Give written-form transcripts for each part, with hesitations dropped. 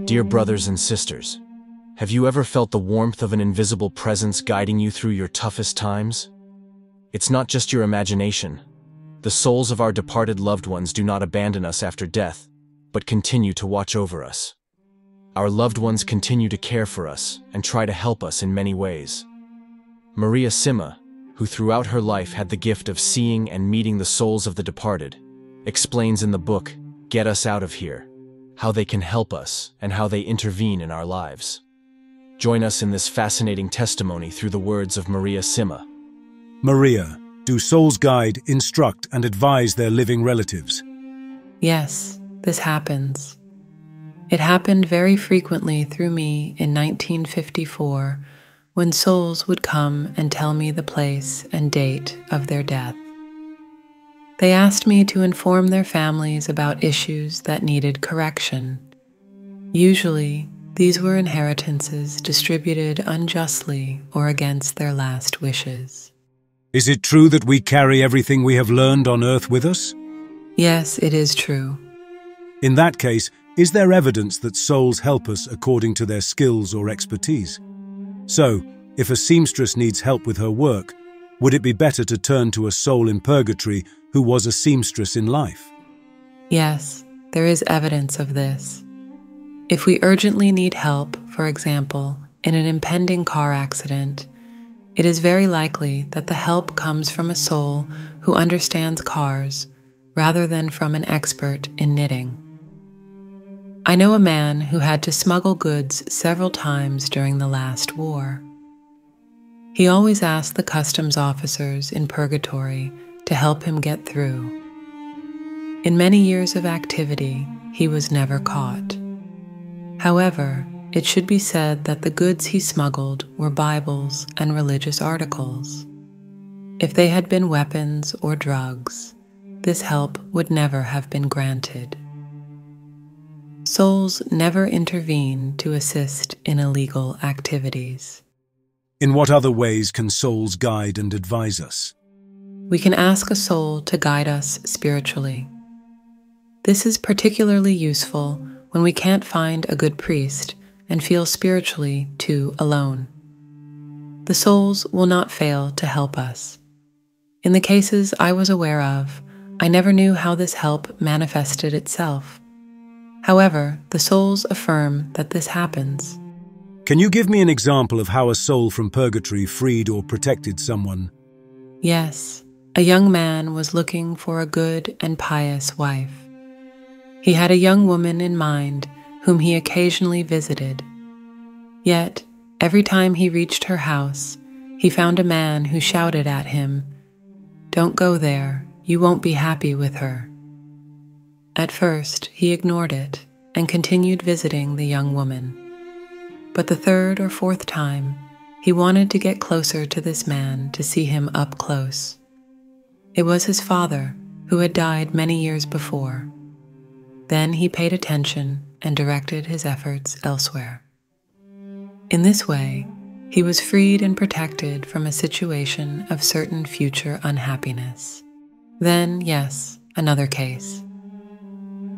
Dear brothers and sisters, have you ever felt the warmth of an invisible presence guiding you through your toughest times? It's not just your imagination. The souls of our departed loved ones do not abandon us after death, but continue to watch over us. Our loved ones continue to care for us and try to help us in many ways. Maria Sima, who throughout her life had the gift of seeing and meeting the souls of the departed, explains in the book, Get Us Out of Here, how they can help us and how they intervene in our lives. Join us in this fascinating testimony through the words of Maria Sima. Maria, do souls guide, instruct, and advise their living relatives? Yes, this happens. It happened very frequently through me in 1954 when souls would come and tell me the place and date of their death. They asked me to inform their families about issues that needed correction. Usually, these were inheritances distributed unjustly or against their last wishes. Is it true that we carry everything we have learned on earth with us? Yes, it is true. In that case, is there evidence that souls help us according to their skills or expertise? So, if a seamstress needs help with her work, would it be better to turn to a soul in purgatory who was a seamstress in life? Yes, there is evidence of this. If we urgently need help, for example, in an impending car accident, it is very likely that the help comes from a soul who understands cars rather than from an expert in knitting. I know a man who had to smuggle goods several times during the last war. He always asked the customs officers in purgatory to help him get through. In many years of activity, he was never caught. However, it should be said that the goods he smuggled were Bibles and religious articles. If they had been weapons or drugs, this help would never have been granted. Souls never intervene to assist in illegal activities. In what other ways can souls guide and advise us? We can ask a soul to guide us spiritually. This is particularly useful when we can't find a good priest and feel spiritually too alone. The souls will not fail to help us. In the cases I was aware of, I never knew how this help manifested itself. However, the souls affirm that this happens. Can you give me an example of how a soul from purgatory freed or protected someone? Yes, a young man was looking for a good and pious wife. He had a young woman in mind whom he occasionally visited. Yet, every time he reached her house, he found a man who shouted at him, "Don't go there, you won't be happy with her." At first, he ignored it and continued visiting the young woman. But the third or fourth time, he wanted to get closer to this man to see him up close. It was his father, who had died many years before. Then he paid attention and directed his efforts elsewhere. In this way, he was freed and protected from a situation of certain future unhappiness. Then, yes, another case.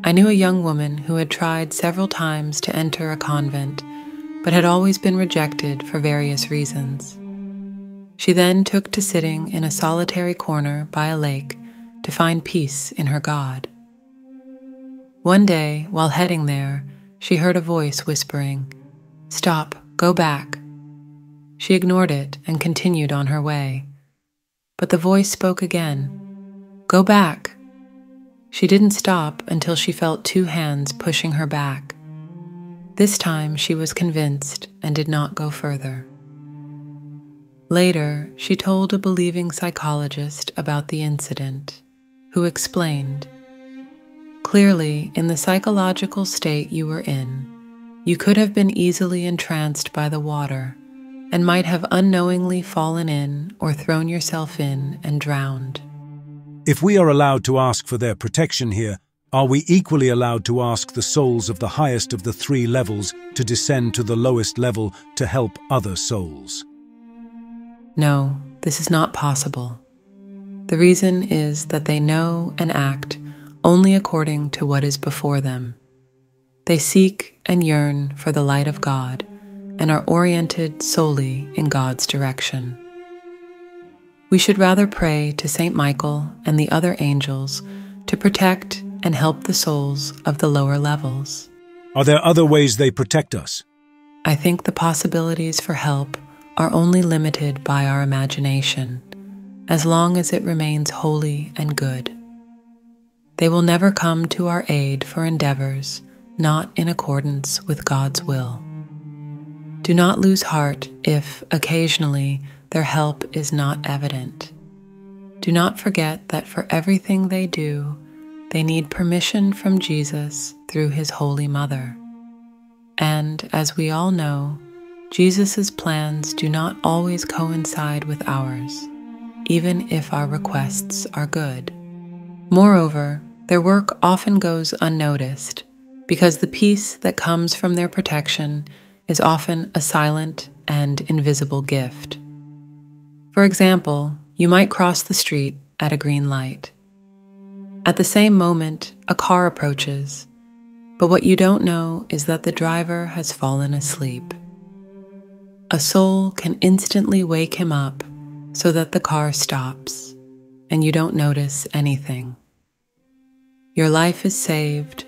I knew a young woman who had tried several times to enter a convent, but had always been rejected for various reasons. She then took to sitting in a solitary corner by a lake to find peace in her God. One day, while heading there, she heard a voice whispering, "Stop, go back." She ignored it and continued on her way. But the voice spoke again, "Go back." She didn't stop until she felt two hands pushing her back. This time she was convinced and did not go further. Later, she told a believing psychologist about the incident, who explained, "Clearly, in the psychological state you were in, you could have been easily entranced by the water and might have unknowingly fallen in or thrown yourself in and drowned." If we are allowed to ask for their protection here, are we equally allowed to ask the souls of the highest of the three levels to descend to the lowest level to help other souls? No, this is not possible. The reason is that they know and act only according to what is before them. They seek and yearn for the light of God and are oriented solely in God's direction. We should rather pray to Saint Michael and the other angels to protect and help the souls of the lower levels. Are there other ways they protect us? I think the possibilities for help are only limited by our imagination, as long as it remains holy and good. They will never come to our aid for endeavors not in accordance with God's will. Do not lose heart if, occasionally, their help is not evident. Do not forget that for everything they do, they need permission from Jesus through his Holy Mother. And, as we all know, Jesus' plans do not always coincide with ours, even if our requests are good. Moreover, their work often goes unnoticed, because the peace that comes from their protection is often a silent and invisible gift. For example, you might cross the street at a green light. At the same moment, a car approaches, but what you don't know is that the driver has fallen asleep. A soul can instantly wake him up so that the car stops, and you don't notice anything. Your life is saved,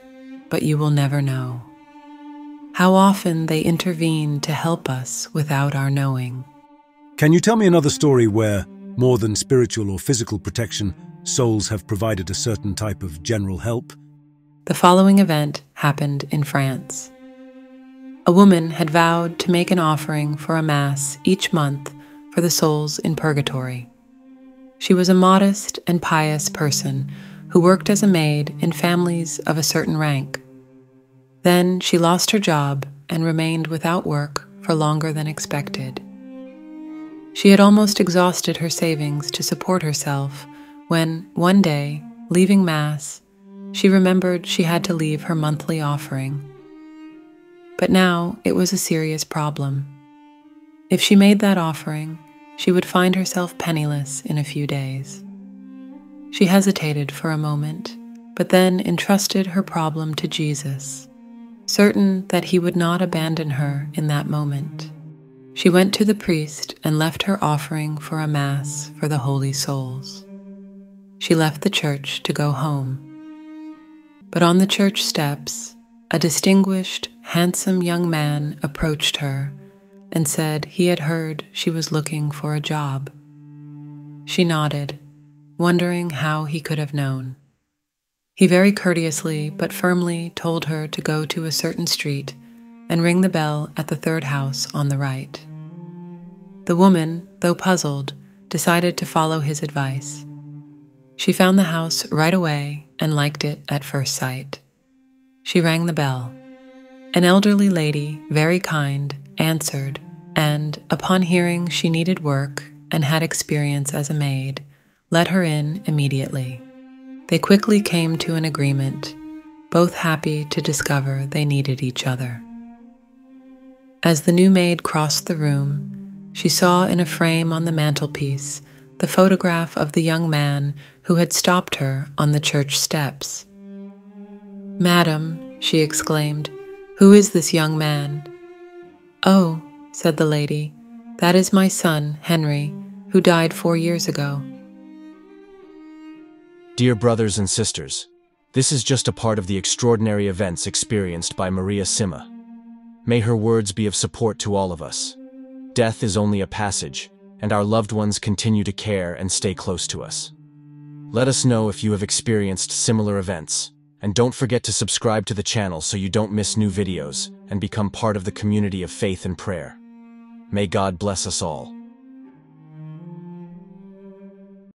but you will never know. How often they intervene to help us without our knowing. Can you tell me another story where, more than spiritual or physical protection, souls have provided a certain type of general help? The following event happened in France. A woman had vowed to make an offering for a mass each month for the souls in purgatory. She was a modest and pious person who worked as a maid in families of a certain rank. Then she lost her job and remained without work for longer than expected. She had almost exhausted her savings to support herself when, one day, leaving Mass, she remembered she had to leave her monthly offering. But now it was a serious problem. If she made that offering, she would find herself penniless in a few days. She hesitated for a moment, but then entrusted her problem to Jesus, certain that he would not abandon her in that moment. She went to the priest and left her offering for a mass for the holy souls. She left the church to go home. But on the church steps, a distinguished, handsome young man approached her and said he had heard she was looking for a job. She nodded, wondering how he could have known. He very courteously but firmly told her to go to a certain street and ring the bell at the third house on the right. The woman, though puzzled, decided to follow his advice. She found the house right away and liked it at first sight. She rang the bell. An elderly lady, very kind, answered, and, upon hearing she needed work and had experience as a maid, let her in immediately. They quickly came to an agreement, both happy to discover they needed each other. As the new maid crossed the room, she saw in a frame on the mantelpiece the photograph of the young man who had stopped her on the church steps. "Madam," she exclaimed, "who is this young man?" "Oh," said the lady, "that is my son, Henry, who died 4 years ago." Dear brothers and sisters, this is just a part of the extraordinary events experienced by Maria Sima. May her words be of support to all of us. Death is only a passage, and our loved ones continue to care and stay close to us. Let us know if you have experienced similar events, and don't forget to subscribe to the channel so you don't miss new videos and become part of the community of faith and prayer. May God bless us all.